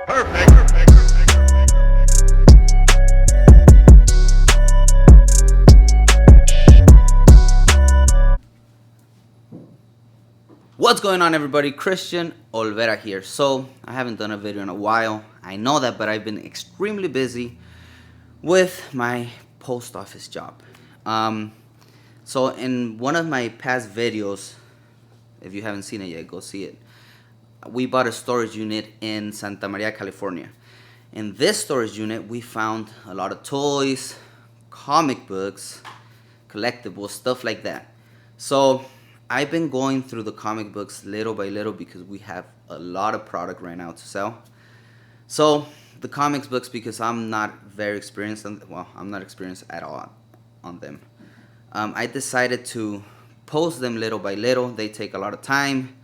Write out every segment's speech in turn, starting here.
Perfect. What's going on, everybody? Christian Olvera here. So I haven't done a video in a while. I know that, but I've been extremely busy with my post office job. So in one of my past videos, if you haven't seen it yet, go see it. We bought a storage unit in Santa Maria, California. In this storage unit, we found a lot of toys, comic books, collectibles, stuff like that. So I've been going through the comic books little by little because we have a lot of product right now to sell. So the comics books, because I'm not very experienced I'm not experienced at all on them. I decided to post them little by little. They take a lot of time.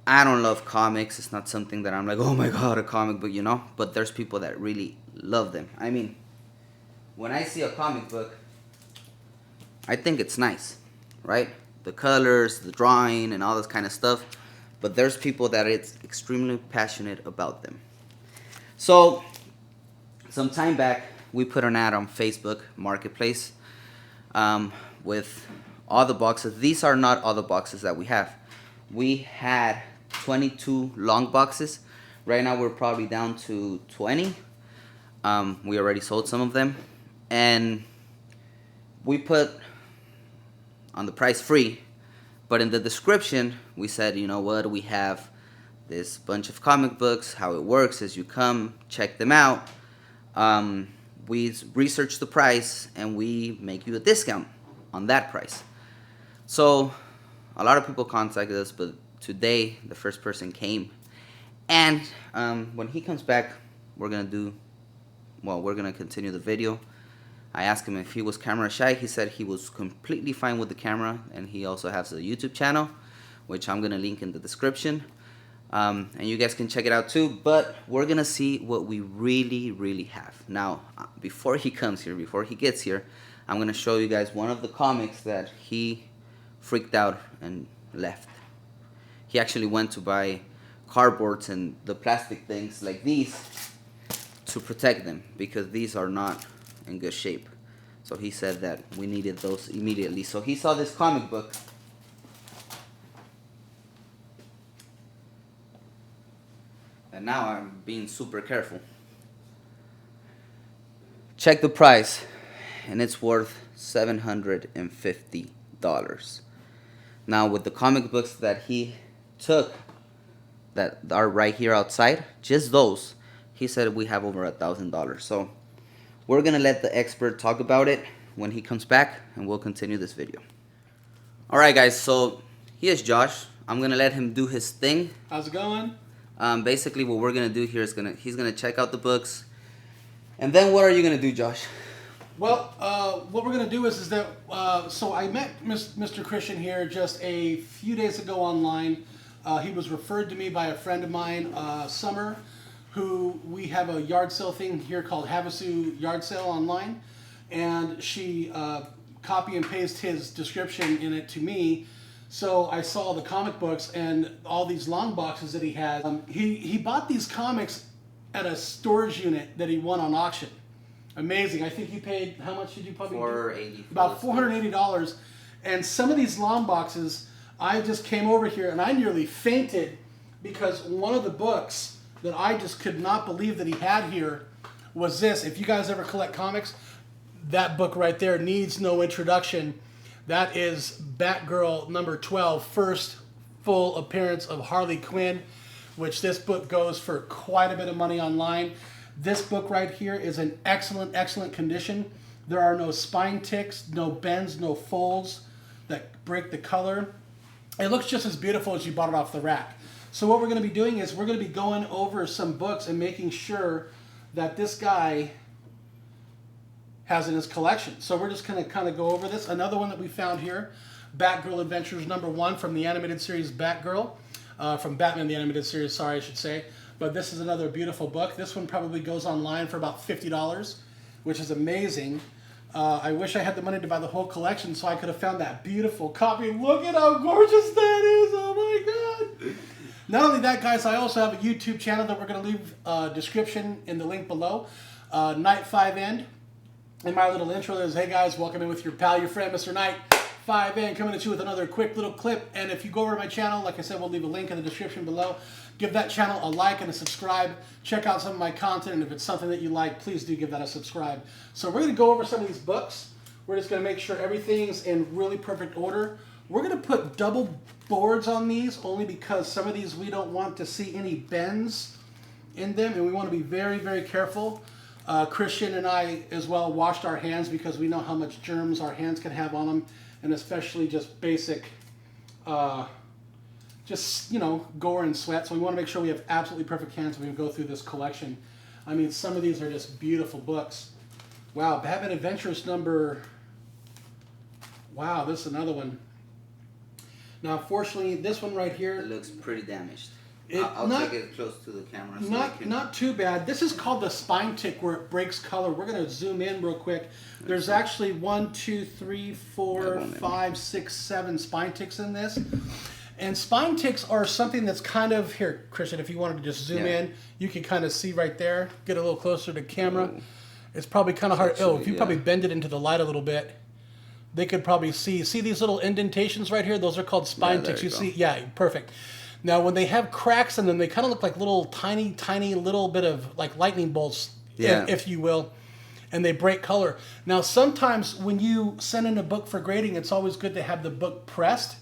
I don't love comics. It's not something that I'm like, oh my god, a comic book, But there's people that really love them. I mean, when I see a comic book, I think it's nice, right? The colors, the drawing, and all this kind of stuff. But there's people that it's extremely passionate about them. So, some time back, we put an ad on Facebook Marketplace with all the boxes. These are not all the boxes that we have. We had 22 long boxes. Right now, we're probably down to 20. We already sold some of them. And we put on the price free, but in the description we said, you know what, we have this bunch of comic books. How it works is you come, check them out, we research the price, and we make you a discount on that price. So a lot of people contacted us, but today the first person came, and when he comes back, we're gonna continue the video. I asked him if he was camera shy. He said he was completely fine with the camera, and he also has a YouTube channel, which I'm gonna link in the description, and you guys can check it out too. But we're gonna see what we really have. Now, before he gets here, I'm gonna show you guys one of the comics that he freaked out and left. He actually went to buy cardboards and the plastic things like these to protect them, because these are not in good shape. So he said that we needed those immediately. So he saw this comic book, and now I'm being super careful. Check the price, and it's worth $750. Now, with the comic books that he took that are right here outside, just those, he said we have over $1,000. So we're gonna let the expert talk about it when he comes back, and we'll continue this video. Alright guys, so here's Josh. I'm gonna let him do his thing. How's it going? Basically what we're gonna do here is he's gonna check out the books. And then what are you gonna do, Josh? Well, what we're going to do is that, so I met Mr. Christian here just a few days ago online. He was referred to me by a friend of mine, Summer, who we have a yard sale thing here called Havasu Yard Sale online. And she copy and paste his description in it to me. So I saw the comic books and all these long boxes that he had. He bought these comics at a storage unit that he won on auction. Amazing. I think you paid, how much did you probably $480. About $480. And some of these long boxes, I just came over here and I nearly fainted, because one of the books that I just could not believe that he had here was this. If you guys ever collect comics, that book right there needs no introduction. That is Batgirl number 12, first full appearance of Harley Quinn, which this book goes for quite a bit of money online. This book right here is in excellent condition. There are no spine ticks, no bends, no folds that break the color. It looks just as beautiful as you bought it off the rack. So what we're going to be doing is we're going to be going over some books and making sure that this guy has in his collection. So we're just going to kind of go over this. Another one that we found here, Batgirl Adventures number 1 from the animated series Batgirl. From Batman the Animated Series, sorry, I should say. But this is another beautiful book. This one probably goes online for about $50, which is amazing. I wish I had the money to buy the whole collection so I could have found that beautiful copy. Look at how gorgeous that is. Oh my God. Not only that, guys, I also have a YouTube channel that we're going to leave a description in the link below. Night 5 End. In my little intro, there's, hey guys, welcome in with your pal, your friend, Mr. Knight 5 End, coming at you with another quick little clip. And if you go over to my channel, like I said, we'll leave a link in the description below. Give that channel a like and a subscribe. Check out some of my content, and if it's something that you like, please do give that a subscribe. So we're going to go over some of these books. We're just going to make sure everything's in really perfect order. We're going to put double boards on these only because some of these we don't want to see any bends in them, and we want to be very, very careful. Christian and I as well washed our hands because we know how much germs our hands can have on them, and especially just basic, gore and sweat. So we want to make sure we have absolutely perfect hands when we go through this collection. I mean, some of these are just beautiful books. Wow, Batman Adventures number... Wow, this is another one. Now, unfortunately, this one right here... It looks pretty damaged. I'll take it close to the camera. So not too bad. This is called the spine tick, where it breaks color. We're going to zoom in real quick. There's actually 1, 2, 3, 4, 5, 6, 7 spine ticks in this. And spine ticks are something that's kind of... Here, Christian, if you wanted to just zoom in, you can kind of see right there. Get a little closer to camera. It's probably kind of hard. Actually, if you probably bend it into the light a little bit, they could probably see. See these little indentations right here? Those are called spine ticks. You see? Yeah, perfect. Now, when they have cracks in them, they kind of look like little tiny little bit of like lightning bolts, if you will, and they break color. Now, sometimes when you send in a book for grading, it's always good to have the book pressed,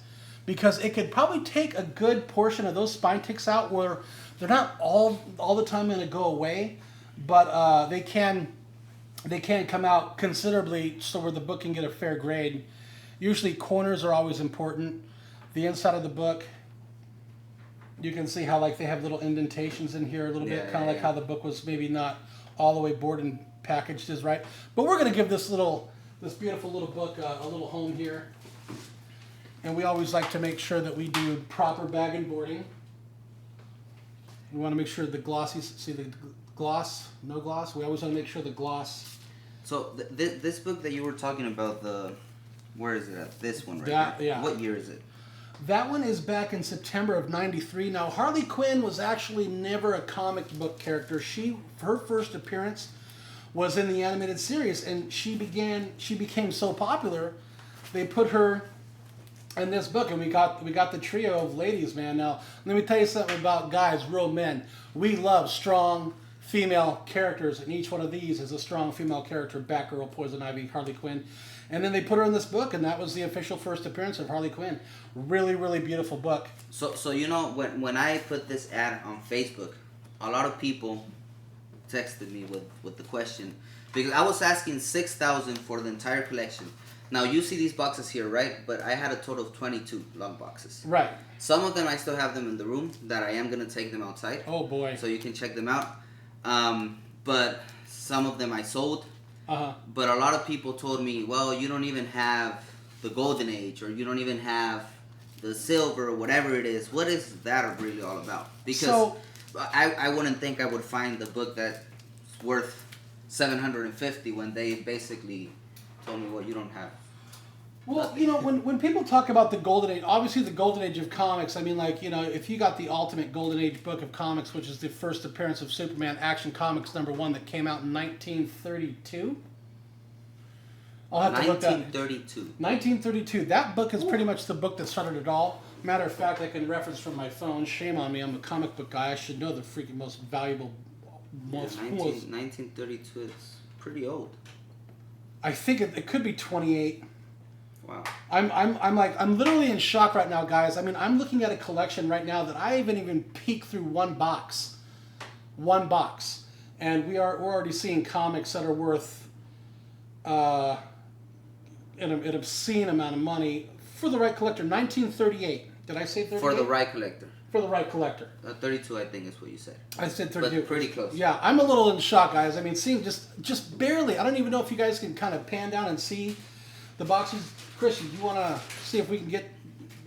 because it could probably take a good portion of those spine ticks out, where they're not all the time going to go away, but they can come out considerably, so where the book can get a fair grade. Usually corners are always important. The inside of the book, you can see how like they have little indentations in here a little bit, kind of like how the book was maybe not all the way boarded and packaged is right. But we're going to give this beautiful little book a little home here. And we always like to make sure that we do proper bag and boarding. We want to make sure the glossy, see the gloss, no gloss. We always want to make sure the gloss. So this book that you were talking about, where is it at? This one right here. Yeah. What year is it? That one is back in September of '93. Now, Harley Quinn was actually never a comic book character. Her first appearance was in the animated series, and she became so popular, they put her in this book, and we got the trio of ladies, man. Now, let me tell you something about guys, real men. We love strong female characters, and each one of these is a strong female character: Batgirl, Poison Ivy, Harley Quinn. And then they put her in this book, and that was the official first appearance of Harley Quinn. Really, really beautiful book. So you know, when I put this ad on Facebook, a lot of people texted me with the question, because I was asking $6,000 for the entire collection. Now you see these boxes here, right? But I had a total of 22 long boxes. Right. Some of them I still have them in the room that I am gonna take them outside. Oh boy. So you can check them out. But some of them I sold. But a lot of people told me, well, you don't even have the Golden Age, or you don't even have the Silver, or whatever it is. What is that really all about? Because I wouldn't think I would find the book that's worth $750 when they basically told me, well, you don't have. Well, nothing. you know, when people talk about the Golden Age, obviously the Golden Age of comics, I mean, like, you know, if you got the ultimate Golden Age book of comics, which is the first appearance of Superman Action Comics #1 that came out in 1932. I'll have to look that. 1932. 1932. That book is pretty much the book that started it all. Matter of fact, I can reference from my phone. Shame on me. I'm a comic book guy. I should know the freaking most valuable, 1932 is pretty old. I think it could be 28. Wow. I'm literally in shock right now, guys. I mean, I'm looking at a collection right now that I haven't even peeked through one box, and we're already seeing comics that are worth an obscene amount of money for the right collector. 1938. Did I say 38? For the right collector. For the right collector. 32, I think is what you said. I said 32. But pretty close. Yeah, I'm a little in shock, guys. I mean, seeing just barely. I don't even know if you guys can kind of pan down and see the boxes. Christian, do you want to see if we can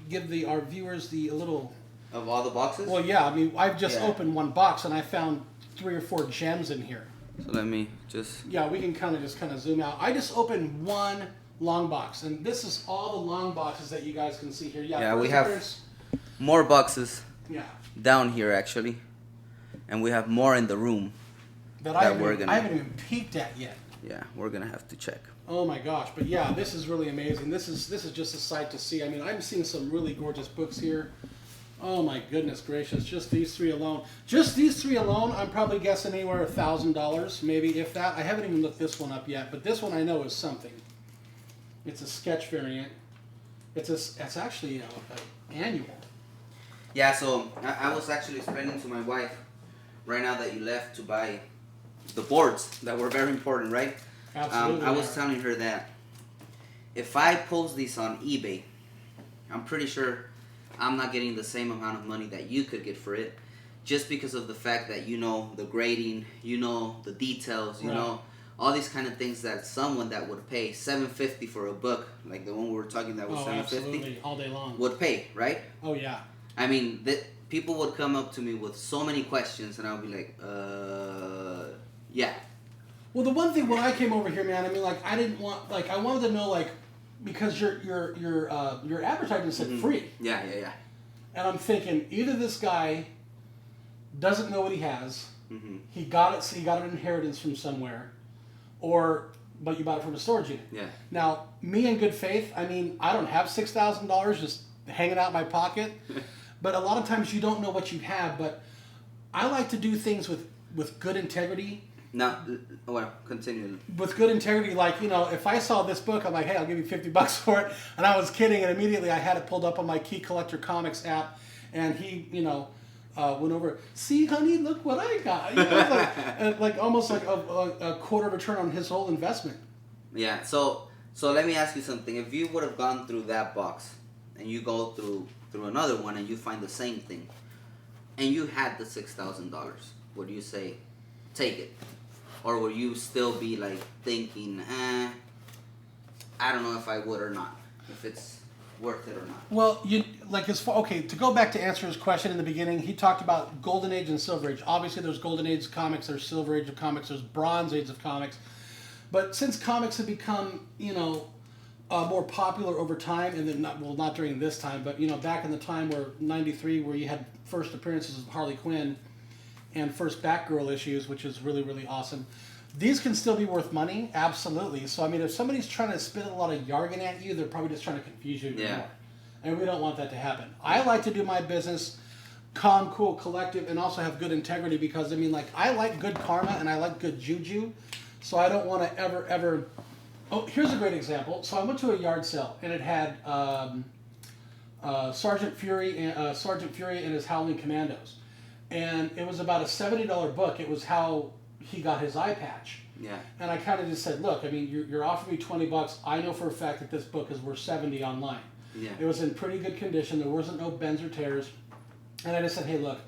give our viewers a little... Of all the boxes? Well, yeah. I mean, I've just opened one box, and I found 3 or 4 gems in here. So let me just... Yeah, we can kind of zoom out. I just opened one long box, and this is all the long boxes that you guys can see here. Yeah, we have more boxes. Yeah. down here actually, and we have more in the room that I haven't even peeked at yet. Yeah, we're gonna have to check. Oh my gosh! But yeah, this is really amazing. This is just a sight to see. I mean, I'm seeing some really gorgeous books here. Oh my goodness gracious! Just these three alone. I'm probably guessing anywhere $1,000, maybe if that. I haven't even looked this one up yet, but this one I know is something. It's a sketch variant. It's actually an annual. Yeah, so I was actually explaining to my wife right now that you left to buy the boards that were very important, right? Absolutely. I was telling her that if I post these on eBay, I'm pretty sure I'm not getting the same amount of money that you could get for it, just because of the fact that you know the grading, you know the details, you know all these kind of things that someone that would pay $7.50 for a book, like the one we were talking that was $7.50, all day long, would pay, right? Oh yeah. I mean, people would come up to me with so many questions, and I'll be like, yeah. Well, the one thing when I came over here, man, I mean, like, I wanted to know, like, because your advertising said free. Yeah. And I'm thinking either this guy doesn't know what he has, he got an inheritance from somewhere, but you bought it from a storage unit. Yeah. Now, me in good faith, I mean, I don't have $6,000 just hanging out in my pocket, but a lot of times you don't know what you have. But I like to do things with good integrity. Now, well, continue. With good integrity, like, you know, if I saw this book, I'm like, hey, I'll give you $50 for it. And I was kidding, and immediately I had it pulled up on my Key Collector Comics app, and he, you know, went over, see, honey, look what I got. You know, like almost like a quarter return on his whole investment. Yeah, so let me ask you something. If you would have gone through that box, and you go through another one, and you find the same thing, and you had the $6,000, would you say, take it? Or will you still be like thinking, I don't know if I would or not, if it's worth it or not? Well, to go back to answer his question in the beginning, he talked about Golden Age and Silver Age. Obviously, there's Golden Age of comics, there's Silver Age of comics, there's Bronze Age of comics. But since comics have become, you know, more popular over time, and then not during this time, but you know, back in the time where '93, where you had first appearances of Harley Quinn and first Batgirl issues, which is really, really awesome. These can still be worth money, absolutely. So I mean, if somebody's trying to spit a lot of jargon at you, they're probably just trying to confuse you more. And we don't want that to happen. I like to do my business calm, cool, collective, and also have good integrity, because I mean, like, I like good karma and I like good juju, so I don't want to ever. Oh, here's a great example. So I went to a yard sale, and it had Sergeant Fury and his Howling Commandos, and it was about a $70 book. It was how he got his eye patch. Yeah. And I kind of just said, look, I mean, you're offering me $20. I know for a fact that this book is worth $70 online. Yeah. It was in pretty good condition. There wasn't no bends or tears. And I just said, hey, look,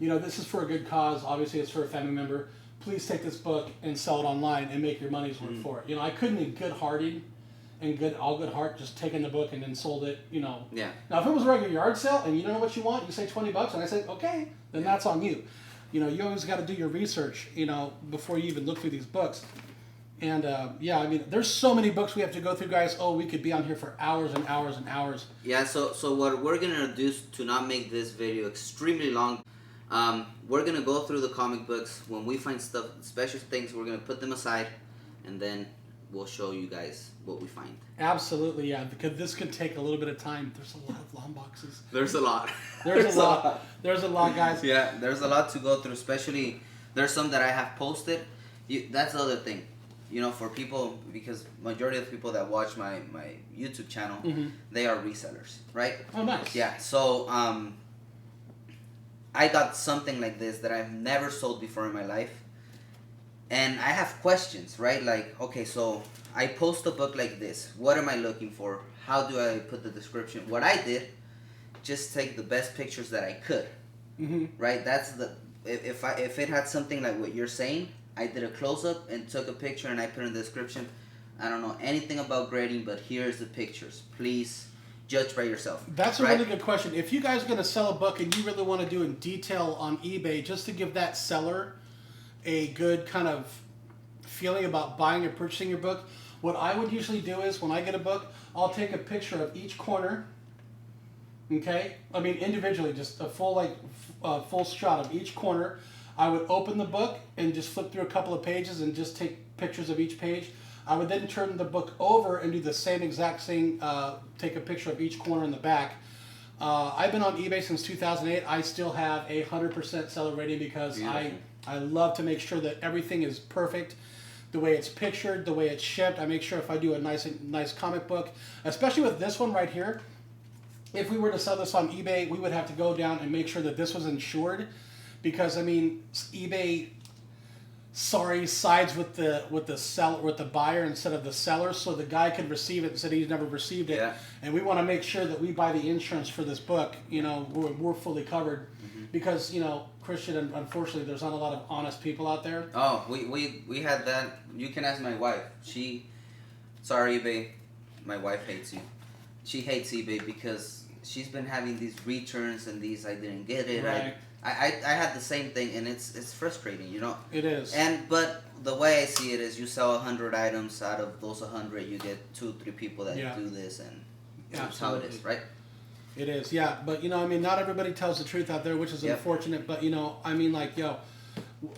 you know, this is for a good cause. Obviously, it's for a family member. Please take this book and sell it online and make your money's worth for it. You know, I couldn't in good hearted and all good heart just taken the book and then sold it, you know. Yeah. Now, if it was a regular yard sale and you don't know what you want, you say $20, and I say, okay, then that's on you. You know, you always got to do your research, you know, before you even look through these books. And, yeah, I mean, there's so many books we have to go through, guys. Oh, we could be on here for hours and hours and hours. Yeah, so what we're going to do to not make this video extremely long, we're going to go through the comic books. When we find stuff, special things, we're going to put them aside, and then we'll show you guys what we find. Absolutely, yeah, because this could take a little bit of time. There's a lot of long boxes. There's a lot. There's a lot. There's a lot, guys. Yeah, there's a lot to go through, especially there's some that I have posted. That's the other thing. You know, for people, because majority of the people that watch my YouTube channel, they are resellers, right? Oh, nice. Yeah, so I got something like this that I've never sold before in my life. And I have questions, right? Like, okay, so I post a book like this. What am I looking for? How do I put the description? What I did, just take the best pictures that I could, right? That's if it had something like what you're saying, I did a close-up and took a picture and I put in the description. I don't know anything about grading, but here's the pictures. Please judge by yourself. That's a really good question. If you guys are going to sell a book and you really want to do in detail on eBay, just to give that seller a good kind of feeling about buying or purchasing your book, what I would usually do is when I get a book, I'll take a picture of each corner Okay, I mean individually, just a full shot of each corner. I would open the book and just flip through a couple of pages and just take pictures of each page. I would then turn the book over and do the same exact thing, take a picture of each corner in the back. I've been on eBay since 2008. I still have a 100% seller rating because I love to make sure that everything is perfect. The way it's pictured, the way it's shipped. I make sure if I do a nice comic book, especially with this one right here, if we were to sell this on eBay, we would have to go down and make sure that this was insured, because I mean eBay sides with the buyer instead of the seller, so the guy could receive it and said he's never received it. Yeah. And we want to make sure that we buy the insurance for this book. You know, we're fully covered, because you know, Christian, unfortunately, there's not a lot of honest people out there. Oh, we had that. You can ask my wife. Sorry eBay, my wife hates you. She hates eBay because she's been having these returns and these I didn't get it. Right. I had the same thing, and it's frustrating, you know. It is. But the way I see it is, you sell 100 items. Out of those 100, you get 2-3 people that do this, and that's how it is, right? It is, yeah. But you know, I mean, not everybody tells the truth out there, which is unfortunate. But you know, I mean, like, you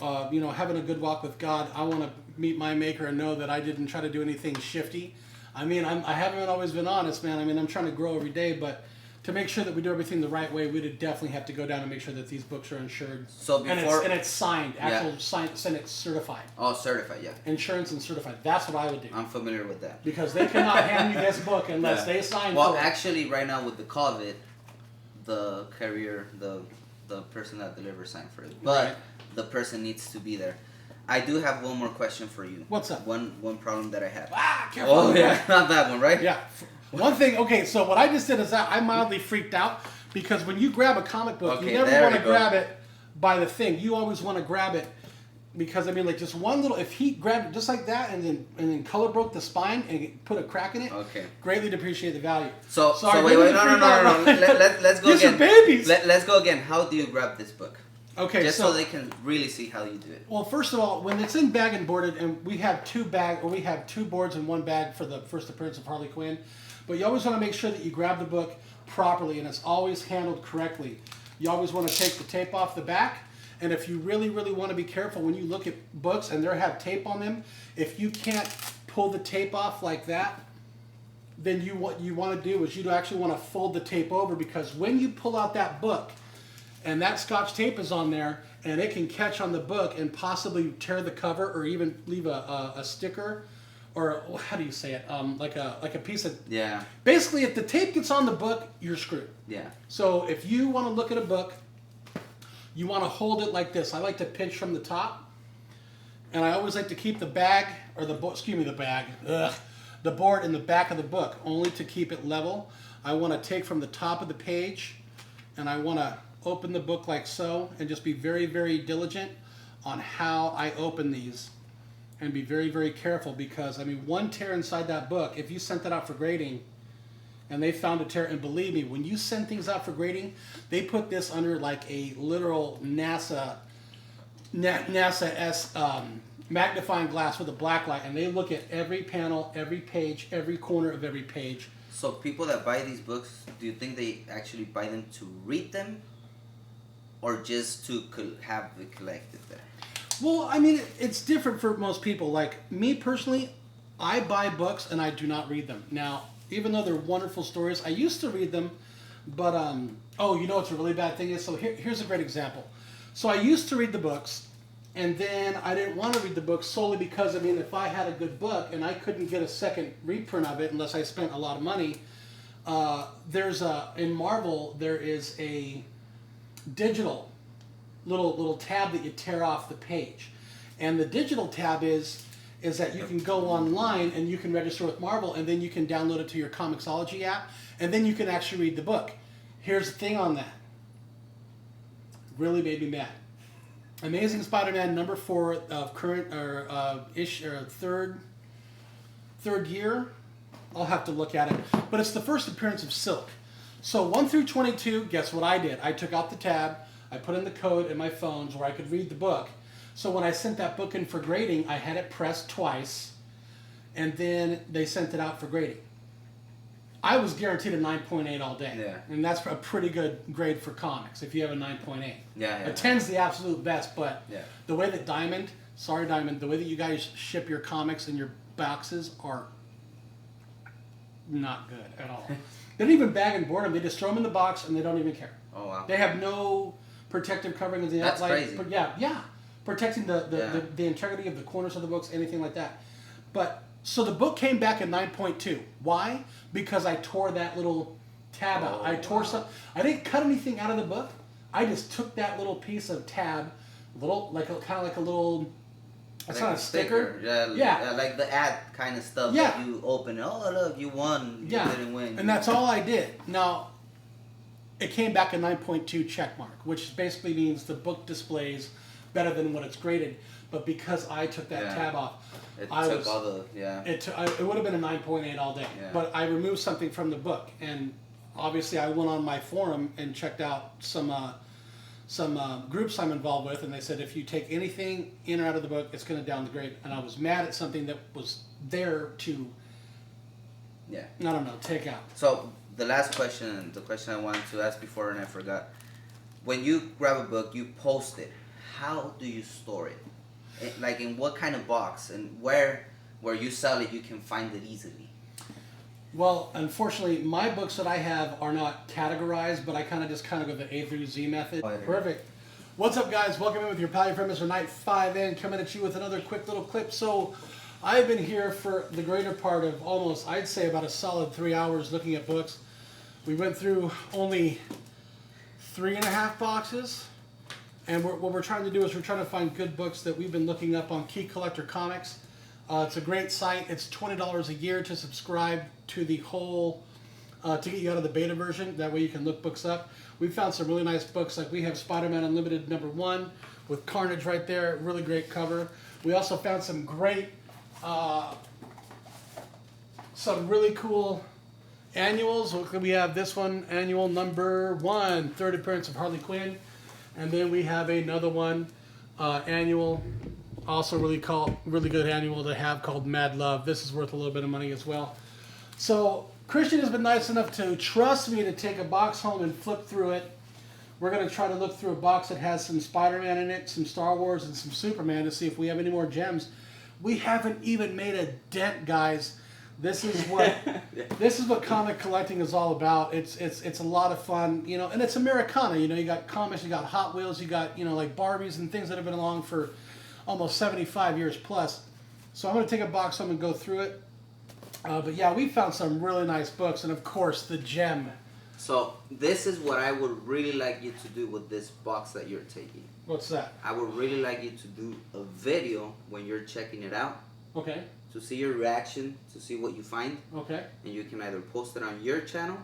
know, having a good walk with God, I want to meet my Maker and know that I didn't try to do anything shifty. I mean, I haven't always been honest, man. I mean, I'm trying to grow every day, but to make sure that we do everything the right way, we'd definitely have to go down and make sure that these books are insured. So before, and it's signed, signed, it's certified. Oh, certified, yeah. Insurance and certified. That's what I would do. I'm familiar with that. Because they cannot hand you this book unless they sign. Well, for actually, right now with the COVID, the carrier, the person that delivers signed for it, but the person needs to be there. I do have one more question for you. What's up? One problem that I have. Careful. Oh yeah, not that one, right? Yeah. One thing, okay, so what I just did is that I mildly freaked out, because when you grab a comic book, you never want to grab it by the thing. You always want to grab it because, I mean, like, just one little, if he grabbed it just like that and then color broke the spine and put a crack in it, greatly depreciate the value. So wait, no. Let's go again. These are babies. Let's go again. How do you grab this book? Okay, just so they can really see how you do it. Well, first of all, when it's in bag and boarded, and we have two boards in one bag for the first appearance of Harley Quinn, but you always want to make sure that you grab the book properly and it's always handled correctly. You always want to take the tape off the back, and if you really, really want to be careful when you look at books and they have tape on them, if you can't pull the tape off like that, then what you want to do is you actually want to fold the tape over, because when you pull out that book and that Scotch tape is on there, and it can catch on the book and possibly tear the cover or even leave a sticker, or how do you say it? Like a piece of... Yeah. Basically, if the tape gets on the book, you're screwed. Yeah. So if you want to look at a book, you want to hold it like this. I like to pinch from the top, and I always like to keep the bag, or the board in the back of the book, only to keep it level. I want to take from the top of the page, and I want to open the book like so, and just be very, very diligent on how I open these, and be very, very careful, because I mean, one tear inside that book, if you sent that out for grading and they found a tear, and believe me, when you send things out for grading, they put this under like a literal NASA magnifying glass with a black light, and they look at every panel, every page, every corner of every page. So people that buy these books, do you think they actually buy them to read them, or just to have it collected there? Well, I mean, it's different for most people. Like me personally, I buy books and I do not read them. Now, even though they're wonderful stories, I used to read them, but oh, you know what's a really bad thing is? So here's a great example. So I used to read the books, and then I didn't want to read the books solely because, I mean, if I had a good book and I couldn't get a second reprint of it unless I spent a lot of money, in Marvel, there is a digital little tab that you tear off the page, and the digital tab is that you can go online and you can register with Marvel, and then you can download it to your Comixology app, and then you can actually read the book. Here's the thing on that. Really made me mad. Amazing Spider-Man number 4 of current third year. I'll have to look at it, but it's the first appearance of Silk. So 1 through 22, guess what I did? I took out the tab, I put in the code in my phones where I could read the book. So when I sent that book in for grading, I had it pressed twice, and then they sent it out for grading. I was guaranteed a 9.8 all day. Yeah. And that's a pretty good grade for comics if you have a 9.8. Yeah. A 10's the absolute best, but Yeah. the way that Diamond, the way that you guys ship your comics and your boxes are not good at all. They don't even bag and board them. They just throw them in the box and they don't even care. Oh, wow. They have no protective covering of the That's outside. crazy. But yeah. Protecting the integrity of the corners of the books, anything like that. But so the book came back at 9.2. Why? Because I tore that little tab out. I tore some. I didn't cut anything out of the book. I just took that little piece of tab, kind of like a little. It's like not a sticker. Yeah, like the ad kind of stuff. Yeah. That you open. Oh, look, you won. You didn't win. And that's all I did. Now, it came back a 9.2 check mark, which basically means the book displays better than what it's graded. But because I took that tab off, it would have been a 9.8 all day. Yeah. But I removed something from the book, and obviously I went on my forum and checked out some groups I'm involved with, and they said if you take anything in or out of the book, it's going to down the grade. And I was mad at something that was there to, I don't know, take out. So the last question, the question I wanted to ask before and I forgot. When you grab a book, you post it. How do you store it? Like in what kind of box, and where you sell it, you can find it easily? Well, unfortunately, my books that I have are not categorized, but I kind of go the A through Z method. Perfect. What's up, guys? Welcome in with your pal, your friend, Mr. Night 5N, coming at you with another quick little clip. So, I've been here for the greater part of almost, I'd say, about a solid 3 hours looking at books. We went through only 3.5 boxes. And what we're trying to do is we're trying to find good books that we've been looking up on Key Collector Comics. It's a great site. It's $20 a year to subscribe to the whole, to get you out of the beta version. That way you can look books up. We found some really nice books. Like we have Spider-Man Unlimited #1 with Carnage right there. Really great cover. We also found some great, some really cool annuals. We have this one, annual #1, third appearance of Harley Quinn. And then we have another one, annual, also really good annual to have called Mad Love. This is worth a little bit of money as well. So Christian has been nice enough to trust me to take a box home and flip through it. We're going to try to look through a box that has some Spider-Man in it, some Star Wars, and some Superman to see if we have any more gems. We haven't even made a dent, guys. This is what comic collecting is all about. It's a lot of fun, you know, and it's Americana. You know, you got comics, you got Hot Wheels, you got, you know, like Barbies and things that have been along for almost 75 years plus. So I'm going to take a box home and go through it. But yeah, we found some really nice books, and of course the gem. So this is what I would really like you to do with this box that you're taking. What's that? I would really like you to do a video when you're checking it out. Okay. To see your reaction, to see what you find. Okay. And you can either post it on your channel,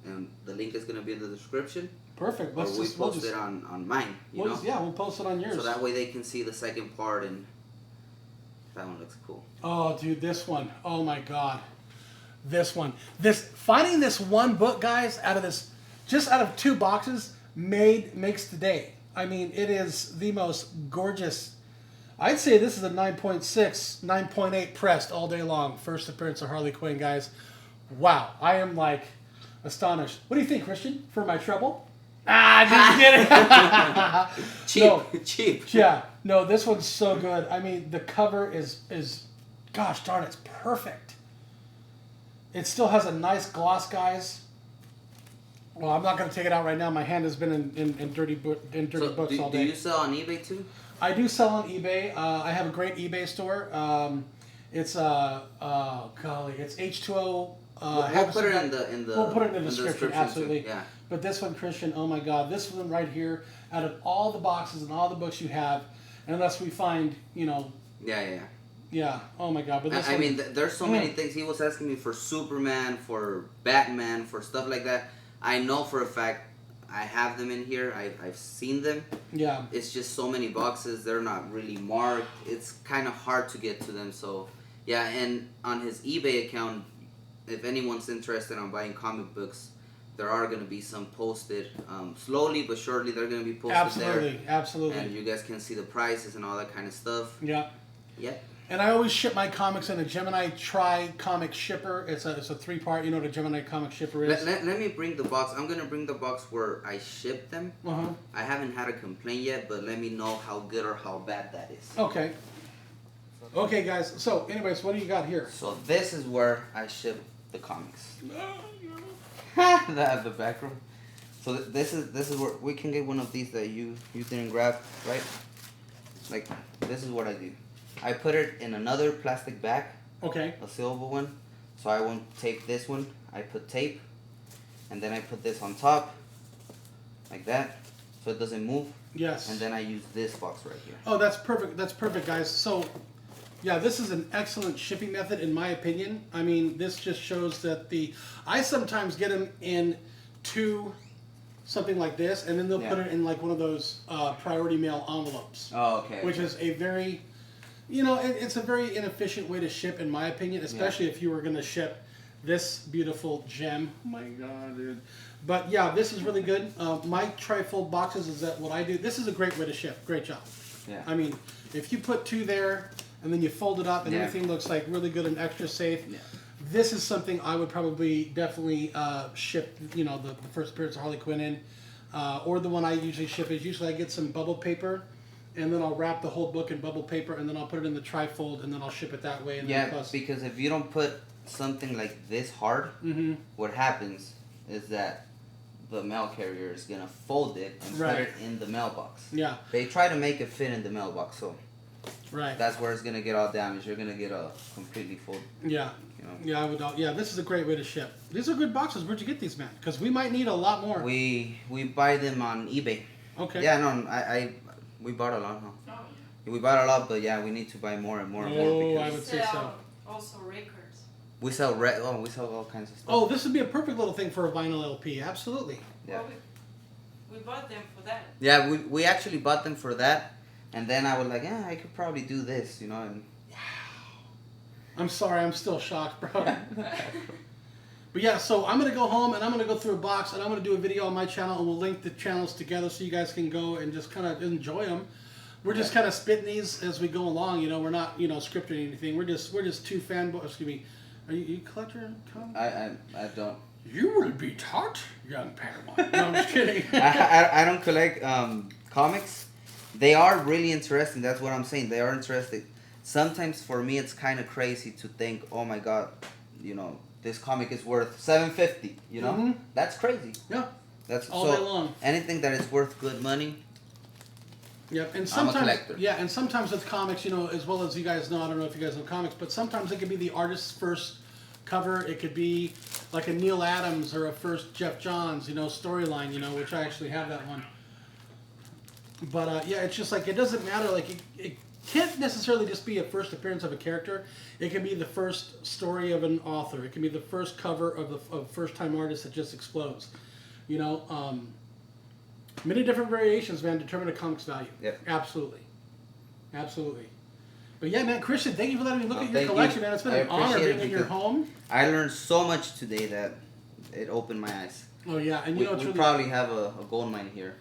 and the link is going to be in the description. Perfect. Or we post it on mine. We'll post it on yours. So that way they can see the second part, and that one looks cool. Oh, dude, this one. Oh my God. This one. Finding this one book, guys, out of 2 boxes, makes the day. I mean, it is the most gorgeous. I'd say this is a 9.6, 9.8 pressed all day long. First appearance of Harley Quinn, guys. Wow, I am like astonished. What do you think, Christian? For my trouble? Just kidding. Cheap. Yeah, no, this one's so good. I mean, the cover is gosh darn, it's perfect. It still has a nice gloss, guys. Well, I'm not going to take it out right now. My hand has been in dirty books all day. Do you sell on eBay too? I do sell on eBay. I have a great eBay store. It's it's H2O. We'll put it in the description. Absolutely. Too. Yeah. But this one, Christian, oh my God, this one right here, out of all the boxes and all the books you have, unless we find, you know. Yeah. Oh my God. But this mean, there's so many things. He was asking me for Superman, for Batman, for stuff like that. I know for a fact I have them in here. I've seen them. Yeah. It's just so many boxes. They're not really marked. It's kind of hard to get to them. So, yeah. And on his eBay account, if anyone's interested on buying comic books, there are going to be some posted. Slowly but surely, they're going to be posted there. Absolutely. And you guys can see the prices and all that kind of stuff. Yeah. Yeah. And I always ship my comics in a Gemini Tri-Comic shipper. It's a 3-part. You know what a Gemini comic shipper is? Let me bring the box. I'm going to bring the box where I ship them. Uh-huh. I haven't had a complaint yet, but let me know how good or how bad that is. Okay. Okay, guys. So, anyways, what do you got here? So this is where I ship the comics. the background. So this is where we can get one of these that you didn't grab, right? Like, this is what I do. I put it in another plastic bag. Okay. A silver one. So I won't tape this one. I put tape. And then I put this on top. Like that. So it doesn't move. Yes. And then I use this box right here. Oh, that's perfect. That's perfect, guys. So, yeah, this is an excellent shipping method in my opinion. I mean, this just shows that I sometimes get them in something like this, and then they'll put it in like one of those priority mail envelopes. Oh, okay. Which is a very, it's a very inefficient way to ship, in my opinion, especially if you were going to ship this beautiful gem. Oh my God, dude. But yeah, this is really good. My trifold boxes is that what I do. This is a great way to ship. Great job. Yeah. I mean, if you put 2 there and then you fold it up and everything looks like really good and extra safe. Yeah. This is something I would probably definitely ship, the first appearance of Harley Quinn in. Or the one I usually ship is usually I get some bubble paper and then I'll wrap the whole book in bubble paper and then I'll put it in the trifold and then I'll ship it that way. And because if you don't put something like this hard, what happens is that the mail carrier is going to fold it and put it in the mailbox. Yeah. They try to make it fit in the mailbox, so... Right. That's where it's gonna get all damaged. You're gonna get a completely full. Yeah. Yeah, I would. Yeah, this is a great way to ship. These are good boxes. Where'd you get these, man? Because we might need a lot more. We buy them on eBay. Okay. Yeah, no, we bought a lot, huh? Oh, yeah. We bought a lot, but yeah, we need to buy more and more and more. Because I would say so. Also records. We sell we sell all kinds of stuff. Oh, this would be a perfect little thing for a vinyl LP. Absolutely. Yeah. Well, we bought them for that. Yeah, we actually bought them for that. And then I was like, I could probably do this, And wow. I'm sorry, I'm still shocked, bro. But yeah, so I'm going to go home and I'm going to go through a box and I'm going to do a video on my channel and we'll link the channels together so you guys can go and just kind of enjoy them. We're just kind of spitting these as we go along, We're not, scripting anything. We're just 2 fanboys. Excuse me. Are you collect your comics? I don't. You will be taught, young Padawan. No, I'm just kidding. I don't collect comics. They are really interesting. That's what I'm saying. They are interesting. Sometimes for me, it's kind of crazy to think, oh my God, this comic is worth $750. That's crazy. Yeah. That's all day long. Anything that is worth good money. Yep. And sometimes, I'm a collector. Yeah, and sometimes with comics, as well as you guys know, I don't know if you guys know comics, but sometimes it could be the artist's first cover. It could be like a Neil Adams or a first Jeff Johns, storyline, which I actually have that one. But yeah, it's just like it doesn't matter. Like it can't necessarily just be a first appearance of a character. It can be the first story of an author. It can be the first cover of a first-time artist that just explodes. Many different variations, man, determine a comic's value. Yeah, absolutely. But yeah, man, Christian, thank you for letting me look at your collection, man. It's been an honor being in your home. I learned so much today that it opened my eyes. Oh yeah, and we probably have a gold mine here.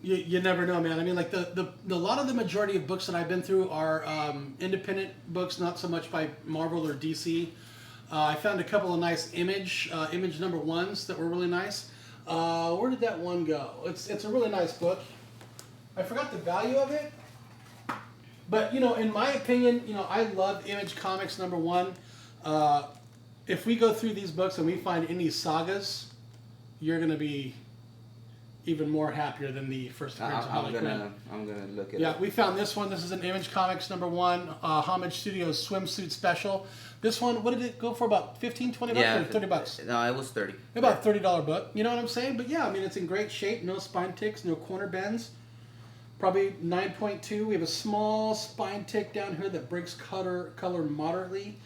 You never know, man. I mean, like the lot of the majority of books that I've been through are independent books, not so much by Marvel or DC. I found a couple of nice image number 1s that were really nice. Where did that one go? It's a really nice book. I forgot the value of it. But, in my opinion, I love Image Comics number 1. If we go through these books and we find any sagas, you're going to be even more happier than the first appearance of Harley Quinn. I'm gonna look at it. Yeah, we found this one. This is an Image Comics number 1, Homage Studios swimsuit special. This one, what did it go for? About 15, 20 bucks or 30 bucks? No, it was 30. About $30 book. You know what I'm saying? But yeah, I mean, it's in great shape. No spine ticks, no corner bends. Probably 9.2. We have a small spine tick down here that breaks color moderately.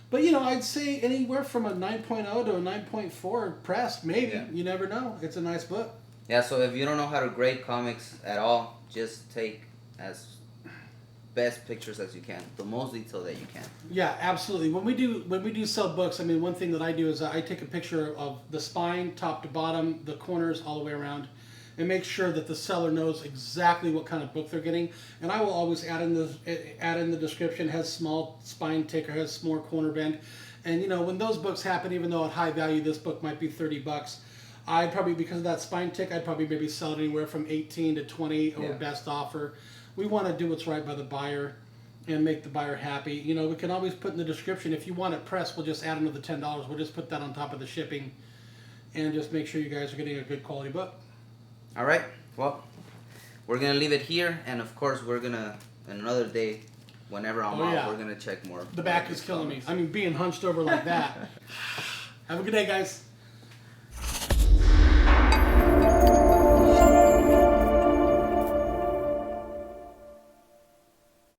But, I'd say anywhere from a 9.0 to a 9.4 pressed, maybe. Yeah. You never know. It's a nice book. Yeah, so if you don't know how to grade comics at all, just take as best pictures as you can, the most detail that you can. Yeah, absolutely. When we do sell books, I mean, one thing that I do is I take a picture of the spine, top to bottom, the corners, all the way around, and make sure that the seller knows exactly what kind of book they're getting. And I will always add in the description, has small spine ticker, has small corner bend. And you know, when those books happen, even though at high value this book might be $30, I'd probably, because of that spine tick, I'd probably maybe sell it anywhere from 18 to 20 or best offer. We want to do what's right by the buyer and make the buyer happy. You know, we can always put in the description, if you want it pressed, we'll just add another $10. We'll just put that on top of the shipping and just make sure you guys are getting a good quality book. All right. Well, we're going to leave it here. And of course, we're going to, another day, whenever I'm out, we're going to check more. The back is killing me. I mean, being hunched over like that. Have a good day, guys.